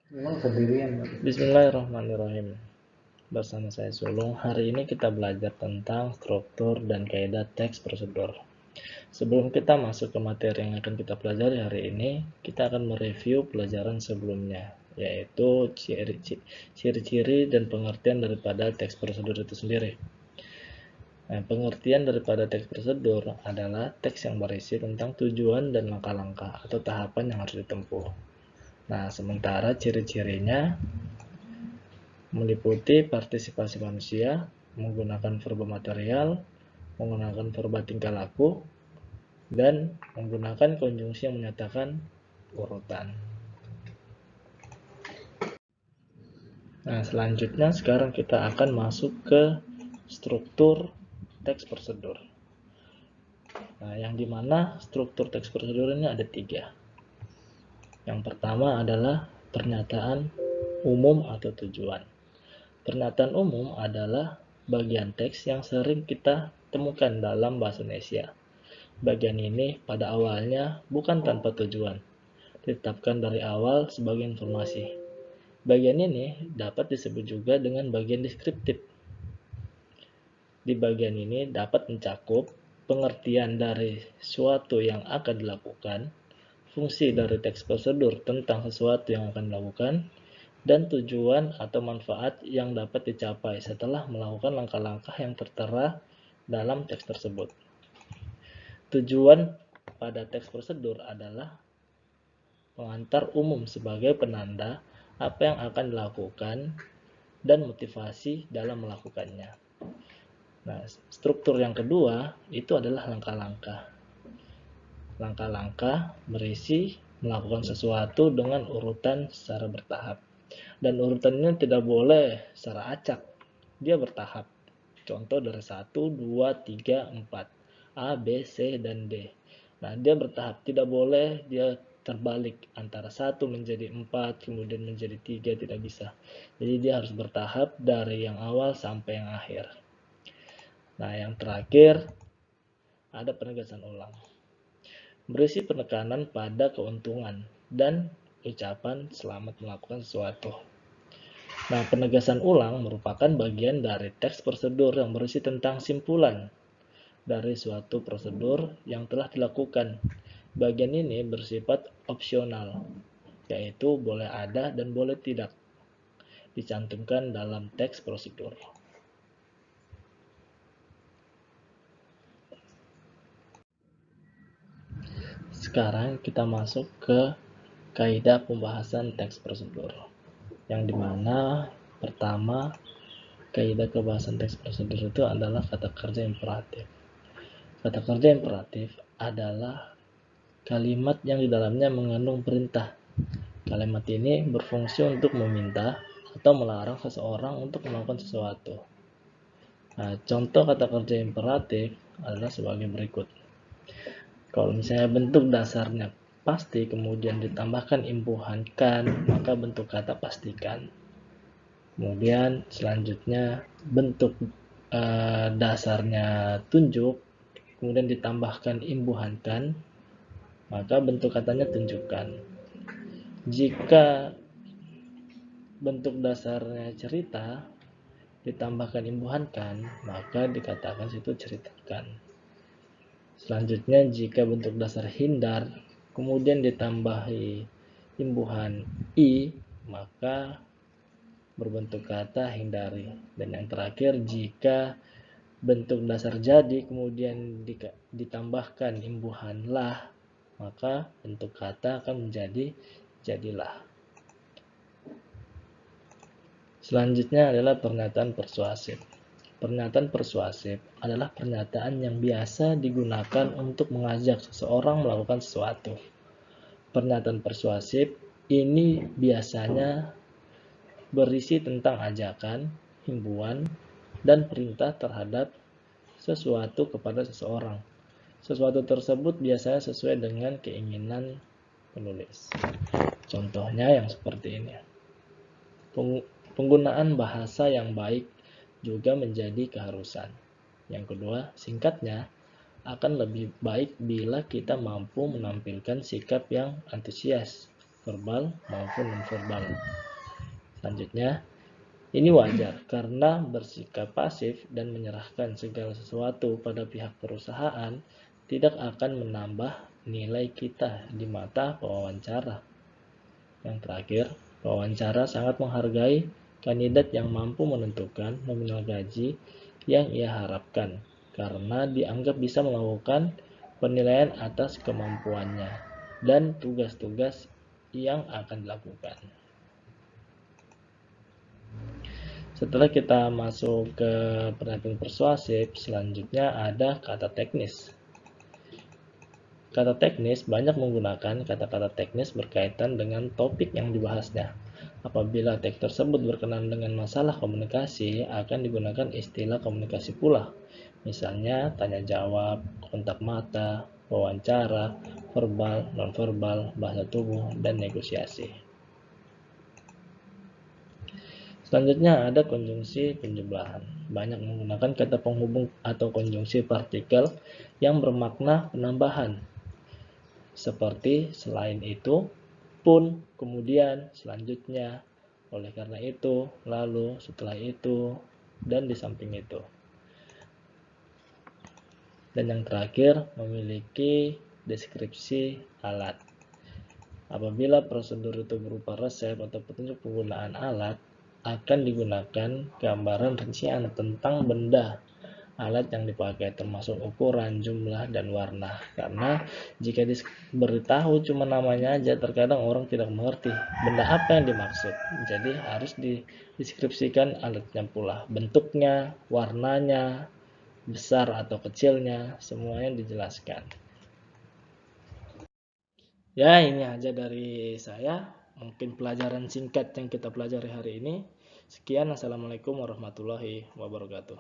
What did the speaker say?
Memang sendirian. Bismillahirrahmanirrahim. Bersama saya Sulung. Hari ini kita belajar tentang struktur dan kaidah teks prosedur. Sebelum kita masuk ke materi yang akan kita pelajari hari ini, kita akan mereview pelajaran sebelumnya, yaitu ciri-ciri dan pengertian daripada teks prosedur itu sendiri. Nah, pengertian daripada teks prosedur adalah teks yang berisi tentang tujuan dan langkah-langkah atau tahapan yang harus ditempuh. Nah, sementara ciri-cirinya meliputi partisipasi manusia, menggunakan verba material, menggunakan verba tingkah laku, dan menggunakan konjungsi yang menyatakan urutan. Nah, selanjutnya sekarang kita akan masuk ke struktur teks prosedur. Nah, yang dimana struktur teks prosedur ini ada 3. Yang pertama adalah pernyataan umum atau tujuan. Pernyataan umum adalah bagian teks yang sering kita temukan dalam bahasa Indonesia. Bagian ini pada awalnya bukan tanpa tujuan, ditetapkan dari awal sebagai informasi. Bagian ini dapat disebut juga dengan bagian deskriptif. Di bagian ini dapat mencakup pengertian dari suatu yang akan dilakukan, fungsi dari teks prosedur tentang sesuatu yang akan dilakukan, dan tujuan atau manfaat yang dapat dicapai setelah melakukan langkah-langkah yang tertera dalam teks tersebut. Tujuan pada teks prosedur adalah pengantar umum sebagai penanda apa yang akan dilakukan dan motivasi dalam melakukannya. Nah, struktur yang kedua itu adalah langkah-langkah. Langkah-langkah berisi melakukan sesuatu dengan urutan secara bertahap. Dan urutannya tidak boleh secara acak. Dia bertahap. Contoh dari 1, 2, 3, 4. A, B, C, dan D. Nah, dia bertahap. Tidak boleh dia terbalik antara 1 menjadi 4, kemudian menjadi 3, tidak bisa. Jadi dia harus bertahap dari yang awal sampai yang akhir. Nah, yang terakhir ada penegasan ulang. Berisi penekanan pada keuntungan dan ucapan selamat melakukan sesuatu. Nah, penegasan ulang merupakan bagian dari teks prosedur yang berisi tentang simpulan dari suatu prosedur yang telah dilakukan. Bagian ini bersifat opsional, yaitu boleh ada dan boleh tidak dicantumkan dalam teks prosedur. Sekarang kita masuk ke kaidah pembahasan teks prosedur, yang dimana pertama kaidah pembahasan teks prosedur itu adalah kata kerja imperatif. Kata kerja imperatif adalah kalimat yang di dalamnya mengandung perintah. Kalimat ini berfungsi untuk meminta atau melarang seseorang untuk melakukan sesuatu. Nah, contoh kata kerja imperatif adalah sebagai berikut. Kalau misalnya bentuk dasarnya pasti kemudian ditambahkan imbuhan kan, maka bentuk kata pastikan. Kemudian selanjutnya bentuk dasarnya tunjuk, kemudian ditambahkan imbuhan kan, maka bentuk katanya tunjukkan. Jika bentuk dasarnya cerita ditambahkan imbuhan kan, maka dikatakan situ ceritakan. Selanjutnya jika bentuk dasar hindar kemudian ditambahi imbuhan i, maka berbentuk kata hindari. Dan yang terakhir, jika bentuk dasar jadi kemudian ditambahkan imbuhan lah, maka bentuk kata akan menjadi jadilah. Selanjutnya adalah pernyataan persuasif. Pernyataan persuasif adalah pernyataan yang biasa digunakan untuk mengajak seseorang melakukan sesuatu. Pernyataan persuasif ini biasanya berisi tentang ajakan, himbauan, dan perintah terhadap sesuatu kepada seseorang. Sesuatu tersebut biasanya sesuai dengan keinginan penulis. Contohnya yang seperti ini. Penggunaan bahasa yang baik juga menjadi keharusan. Yang kedua, singkatnya, akan lebih baik bila kita mampu menampilkan sikap yang antusias. verbal maupun nonverbal. Selanjutnya, ini wajar karena bersikap pasif dan menyerahkan segala sesuatu pada pihak perusahaan tidak akan menambah nilai kita di mata pewawancara. Yang terakhir, pewawancara sangat menghargai kandidat yang mampu menentukan nominal gaji yang ia harapkan karena dianggap bisa melakukan penilaian atas kemampuannya dan tugas-tugas yang akan dilakukan. Setelah kita masuk ke penampilan persuasif, selanjutnya ada kata teknis. Kata teknis banyak menggunakan kata-kata teknis berkaitan dengan topik yang dibahasnya. Apabila teks tersebut berkenaan dengan masalah komunikasi, akan digunakan istilah komunikasi pula. Misalnya tanya jawab, kontak mata, wawancara, verbal, nonverbal, bahasa tubuh, dan negosiasi. Selanjutnya ada konjungsi penjumlahan. Banyak menggunakan kata penghubung atau konjungsi partikel yang bermakna penambahan. Seperti selain itu, pun, kemudian, selanjutnya, oleh karena itu, lalu, setelah itu, dan di samping itu. Dan yang terakhir, memiliki deskripsi alat. Apabila prosedur itu berupa resep atau petunjuk penggunaan alat, akan digunakan gambaran rincian tentang benda alat yang dipakai, termasuk ukuran, jumlah, dan warna. Karena jika diberitahu cuma namanya aja, terkadang orang tidak mengerti benda apa yang dimaksud. Jadi harus dideskripsikan alatnya pula, bentuknya, warnanya, besar atau kecilnya, semuanya dijelaskan. Ya, ini aja dari saya. Mungkin pelajaran singkat yang kita pelajari hari ini. Sekian, assalamualaikum warahmatullahi wabarakatuh.